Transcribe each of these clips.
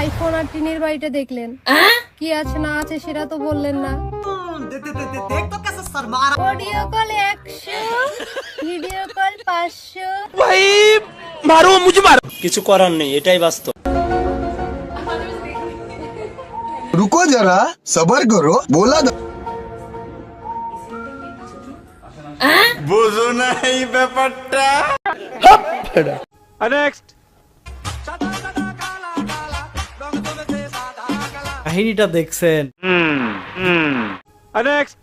IPhone আর টিনের বাড়িটা দেখলেন, কি আছে না আছে সেটা তো বললেন না। Audio call 100, video call 500। ভাই মারো মুঝে মারো, কিছু করার নেই, এটাই বাস্তব। रुको जरा सबर करो बोला বুঝো না এই ব্যাপারটা। নেক্সট কাহিনীটা দেখছেন? নেক্সট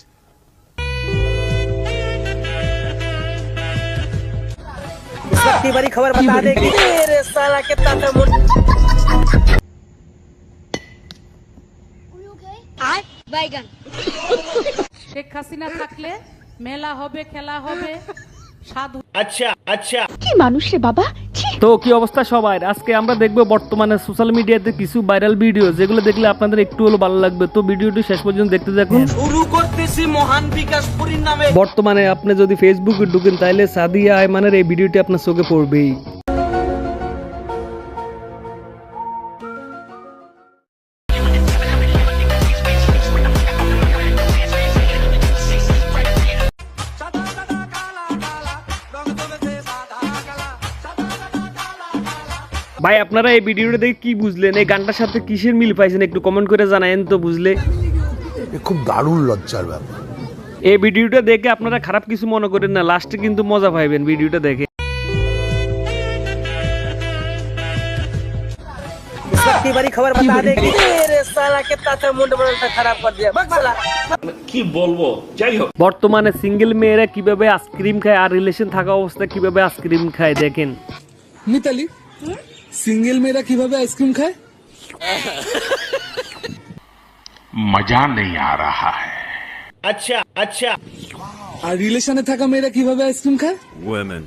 बारी खबर बता दे कि तेरे साला के ताता मुंड শেখ হাসিনা থাকলে মেলা হবে, খেলা হবে, সাধু। আচ্ছা আচ্ছা। কি মানুষ রে বাবা। তো কি অবস্থা সবার, আজকে আমরা দেখবো বর্তমানে সোশ্যাল মিডিয়াতে কিছু ভাইরাল ভিডিও যেগুলো দেখলে আপনাদের একটু হলো ভালো লাগবে। তো ভিডিওটি শেষ পর্যন্ত দেখতে থাকুন। শুরু করতেছি মহান বিকাশ পুরীর নামে। বর্তমানে আপনি যদি ফেসবুকে ঢুকেন তাহলে সাদিয়া আয়মানের এই ভিডিওটি আপনার চোখে পড়বেই। ভাই আপনারা এই ভিডিওটা দেখে কি বুঝলেন, এই গানটার সাথে কিসের মিল পাইছেন একটু কমেন্ট করে জানায়েন তো বুঝলে। খুব দারুণ লজ্জার ব্যাপার। এই ভিডিওটা দেখে আপনারা খারাপ কিছু মনে করেন না, লাস্টে কিন্তু মজা পাইবেন ভিডিওটা দেখে। बारी खबर बता दे कि तेरे साला के ताता मुंड बनता खराब कर दिया बक साला। কি বলবো, যাই হোক। বর্তমানে সিঙ্গেল মেয়েরা কিভাবে আইসক্রিম খায় আর রিলেশন থাকা অবস্থায় কিভাবে আইসক্রিম খায় দেখেন। মিতালি, সিঙ্গেল মেয়েরা কিভাবে আইসক্রিম খায়? মজা নেই আ রাহা है। আচ্ছা আচ্ছা। আর রিলেশনে থাকা মেয়েরা কিভাবে আইসক্রিম খায়? Women.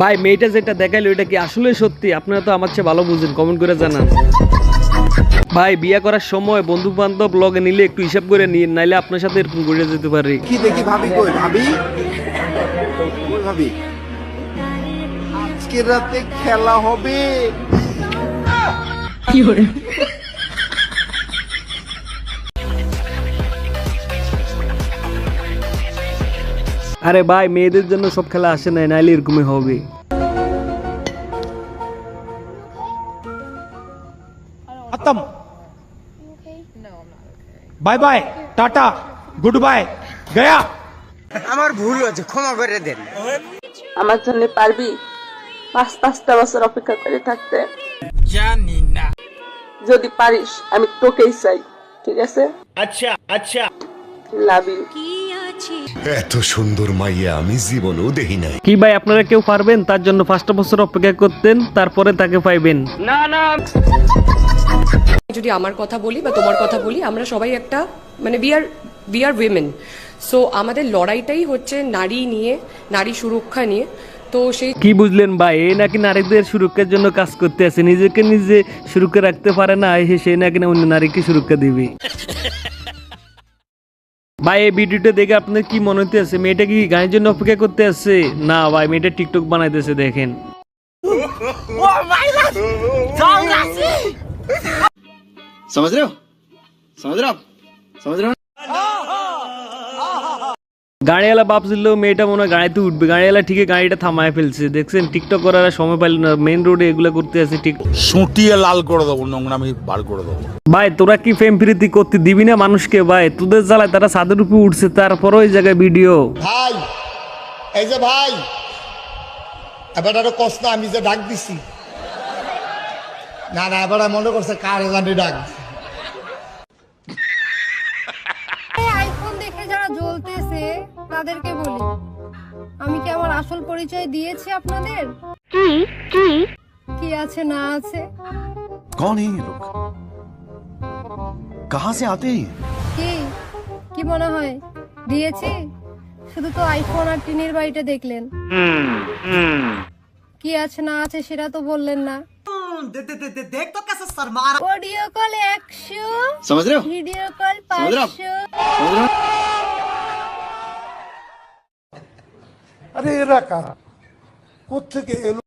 ভাই মেয়েটা যেটা দেখাইলো এটা কি আসলে সত্যি? আপনারা তো আমার চেয়ে ভালো বুঝেন, কমেন্ট করে জানান। ভাই বিয়ে করার সময় বন্ধু বান্ধব লগে নিলে একটু হিসাব করে নিন, নাইলে আপনার সাথে এরকম ঘুরে যেতে পারে। কি দেখি ভাবি কই ভাবি কই ভাবি আজকে রাতে খেলা হবে। আরে ভাই মেয়েদের জন্য সব খেলা আসে না, নাইলে এরকমই হবে। খতম। Bye bye, tata, good bye, Gaya. আমার ভুল হয়েছে, ক্ষমা করে দেন। আমার জন্য পারবি 5-5টা বছর অপেক্ষা করে থাকতে? জানি না। যদি পারিস আমি তোকেই চাই, ঠিক আছে? আচ্ছা আচ্ছা। Love you. এত সুন্দর মাইয়া আমি জীবনেও দেখি নাই। কি ভাই আপনারা কেউ পারবেন তার জন্য 5টা বছর অপেক্ষা করতেন, তারপরে তাকে পাইবেন? না না। যদি আমার কথা বলি বা তোমার কথা বলি, আমরা সবাই একটা মানে উই আর উইমেন। সো আমাদের লড়াইটাই হচ্ছে নারী নিয়ে, নারী সুরক্ষা নিয়ে। তো সেই কি বুঝলেন ভাই, এই নাকি নারীদের সুরক্ষার জন্য কাজ করতে আছে, নিজেকে নিজে সুরক্ষা রাখতে পারে না, সে নাকি না অন্য নারীকে সুরক্ষা দিবে। ভাই এই ভিডিওটা দেখে আপনার কি মনে হইতেছে? মেয়েটা কি গানের জন্য অপেক্ষা করতে আছে? না ভাই মেয়েটা টিকটক বানাইতেছে দেখেন। समझ रहे हो समझ रहे हो समझ रहे हो। গাড়িওয়ালা ভাবছিল মেয়েটা মনে হয় গাড়িতে উঠবে, গাড়িওয়ালা ঠিকই গাড়িটা থামায় ফেলছে। দেখছেন টিকটক করার আর সময় পাইল না, মেইন রোডে এগুলো করতে আছে। ঠিক সুটিয়ে লাল করে দেবো, নোংরামি বার করে দেবো। ভাই তোরা কি প্রেম প্রীতি করতে দিবি না মানুষকে? ভাই তোদের জ্বালায় তারা ছাদের উপরে উঠছে, তারপরও ওই জায়গায় ভিডিও। ভাই এই যে ভাই এবার আরো কষ্ট আমি যে ডাক দিছি না না এবার মনে করছে কার জানি ডাক। আইফোন দেখে যারা জ্বলতেছে তাদেরকে বলি, আমি কি আমার আসল পরিচয় দিয়েছি আপনাদের? কি আছে না আছে? कौन है ये लोग कहां से आते हैं? কি মনে হয় দিয়েছি? শুধু তো আইফোন আর টিনের বাড়িটা দেখলেন, কি আছে না আছে সেটা তো বললেন না। দেখ তো कैसे शर्मा। অডিও কল 100, समझ रहे हो ভিডিও কল समझ रहे हो 500। আরে এরা কারা, কোত্থেকে এলো?